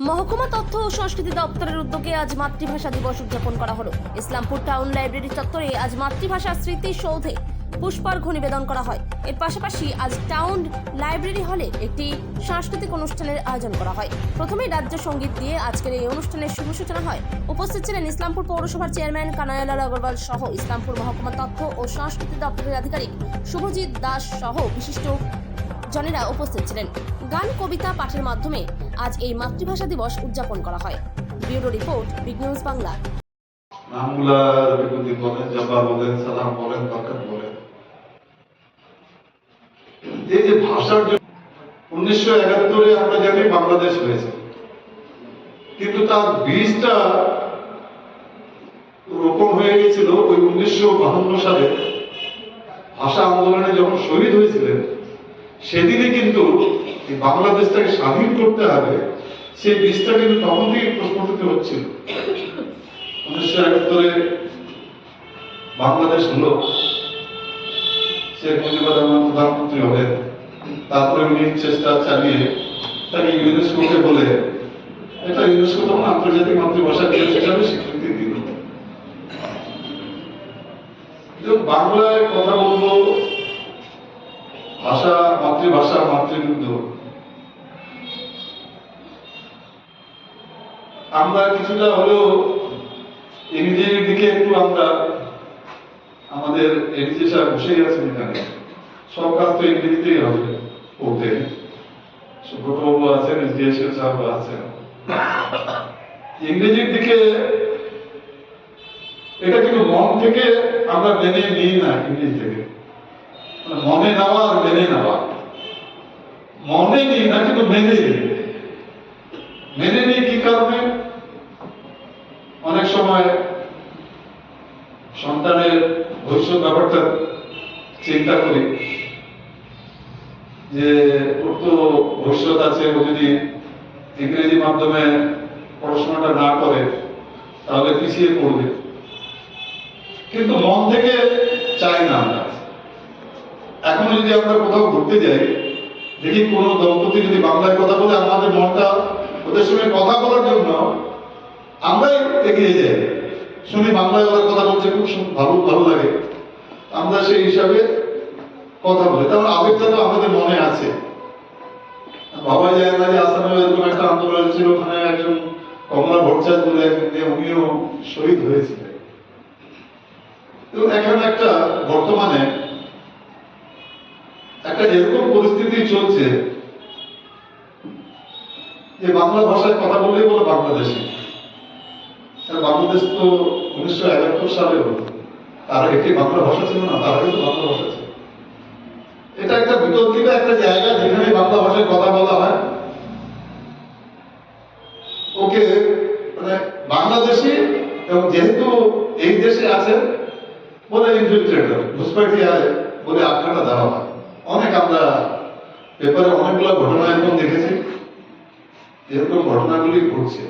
মহকুমা তথ্য ও সংস্কৃতি দপ্তরের উদ্যোগে আজ মাতৃভাষা দিবস উদযাপন করা হলো। ইসলামপুর টাউন লাইব্রেরি চত্বরে আজ মাতৃভাষা স্মৃতিসৌধে পুষ্পার্ঘ নিবেদন করা হয়। এর পাশাপাশি আজ টাউন লাইব্রেরি হলে একটি সাংস্কৃতিক অনুষ্ঠানের আয়োজন করা হয়। প্রথমে রাজ্য সঙ্গীত দিয়ে আজকের এই অনুষ্ঠানের শুভ সূচনা হয়। উপস্থিত ছিলেন ইসলামপুর পৌরসভার চেয়ারম্যান কানাইলাল আগরওয়াল সহ ইসলামপুর মহকুমা তথ্য ও সংস্কৃতি দপ্তরের আধিকারিক শুভজিৎ দাস সহ বিশিষ্ট জনেরা উপস্থিত ছিলেন। গান কবিতা পাঠের মাধ্যমে আজ এই মাতৃভাষা দিবস উদযাপন করা হয়। Bureau report, big news Bangla. নামগুলার বিভূতি বলেন, জবা বলেন, সালাম বলেন, বরকত বলেন, এই যে ভাষার জন্য 1971-এ আমরা জানি বাংলাদেশ হয়েছে, কিন্তু তার বীজটা রোপণ হয়ে গেছিল ওই 1952 সালে ভাষা আন্দোলনে যখন শহীদ হয়েছিলেন। সেদিনে কিন্তু বাংলাদেশটাকে স্বাধীন করতে হবে, সেই বীজটা কিন্তু তখন থেকে প্রস্ফুটিত হচ্ছিল। 1971-এ বাংলাদেশ হলো, শেখ মুজিবুর রহমান প্রধানমন্ত্রী হলেন, তারপরে উনি চেষ্টা চালিয়ে তাকে ইউনেস্কোকে বলে এটা ইউনেস্কো তখন আন্তর্জাতিক মাতৃভাষা দিবস হিসাবে স্বীকৃতি দিল। বাংলায় কথা বলবো, ভাষা মাতৃভাষা মাতৃবৃদ্ধ, আমরা কিছুটা হলেও ইংরেজির দিকে একটু আমরা আমাদের এডিজি সাহেব বসেই আছেন এখানে, সব কাজ তো ইংরেজিতেই হবে করতে। সুব্রতবাবু আছেন, এসডিএসএল সাহেব আছেন, ইংরেজির দিকে এটা কিন্তু মন থেকে আমরা মেনে নিই না। ইংরেজি থেকে মনে নেওয়া আর মেনে নেওয়া, মনে নিই না কিন্তু মেনে নিই। মেনে নিই কি কারণে? অনেক সময় সন্তানের ভবিষ্যৎ ব্যাপারটা চিন্তা করি যে ওর তো ভবিষ্যৎ আছে, ও যদি ইংরেজি মাধ্যমে পড়াশোনাটা না করে তাহলে পিছিয়ে পড়বে, কিন্তু মন থেকে চাই না আমরা। এখনো যদি আমরা কোথাও ঘুরতে যাই, দেখি কোনো দম্পতি যদি বাংলায় কথা বলে, আমাদের মনটা ওদের সঙ্গে কথা বলার জন্য আমরাই এগিয়ে যাই। শুনি বাংলায় ওরা কথা বলছে, খুব ভালো ভালো লাগে, আমরা সেই হিসাবে কথা বলি। তারপর আবেগটা তো আমাদের মনে আছে। ভাবা যায় না যে আসামে এরকম একটা আন্দোলন ছিল, ওখানে একজন কমলা ভট্টাচার্য বলে একজন, উনিও শহীদ হয়েছিলেন। এখানে একটা বর্তমানে একটা এরকম পরিস্থিতি চলছে যে বাংলা ভাষায় কথা বললেই বলে বাংলাদেশি। বাংলাদেশ তো 1971 সালে হলো, তার আগে কি বাংলা ভাষা ছিল না? তার আগে তো বাংলা ভাষা ছিল। এটা একটা বিতর্কিত একটা জায়গা, যেখানে বাংলা ভাষায় কথা বলা হয়, ওকে মানে বাংলাদেশি, এবং যেহেতু এই দেশে আছে বলে ইনফিল্ট্রেটর, ঘুষপেঠিয়া বলে আখ্যাটা দেওয়া হয়। অনেক আমরা পেপারে অনেকগুলো ঘটনা এরকম দেখেছি, এরকম ঘটনাগুলি ঘটছে।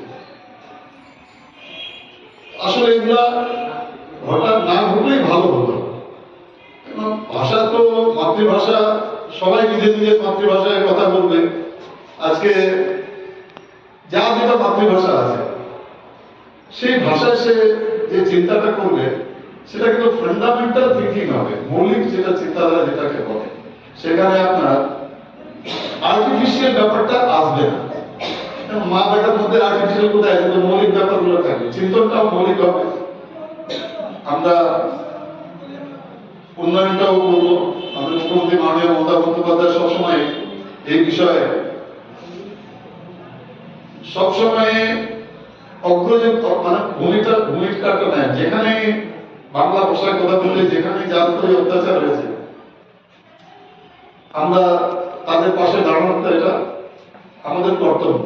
আসলে এগুলা ঘটনা না ঘটলেই ভালো হতো। ভাষা তো মাতৃভাষা, সবাই নিজের নিজের মাতৃভাষায় কথা বলবে। আজকে যা যেটা মাতৃভাষা আছে সেই ভাষায় সে যে চিন্তাটা করবে, সেটা কিন্তু ফান্ডামেন্টাল থিঙ্কিং হবে, মৌলিক যেটা চিন্তাধারা যেটাকে বলে। সেখানে আপনার আর্টিফিশিয়াল ব্যাপারটা আসবে না। মা বেটার মধ্যে আর্টিফিশিয়াল কোথায় আছে? তো মৌলিক ব্যাপারগুলো থাকবে, চিন্তনটাও মৌলিক হবে। আমরা উন্নয়নটাও করবো। আমাদের মুখ্যমন্ত্রী মাননীয় মমতা বন্দ্যোপাধ্যায় সবসময় এই বিষয়ে সবসময় অগ্রজ মানে ভূমিকাটা নেয়। যেখানে বাংলা ভাষায় কথা বললে, যেখানে যার উপরে অত্যাচার হয়েছে, আমরা তাদের পাশে দাঁড়ানোটা এটা আমাদের কর্তব্য।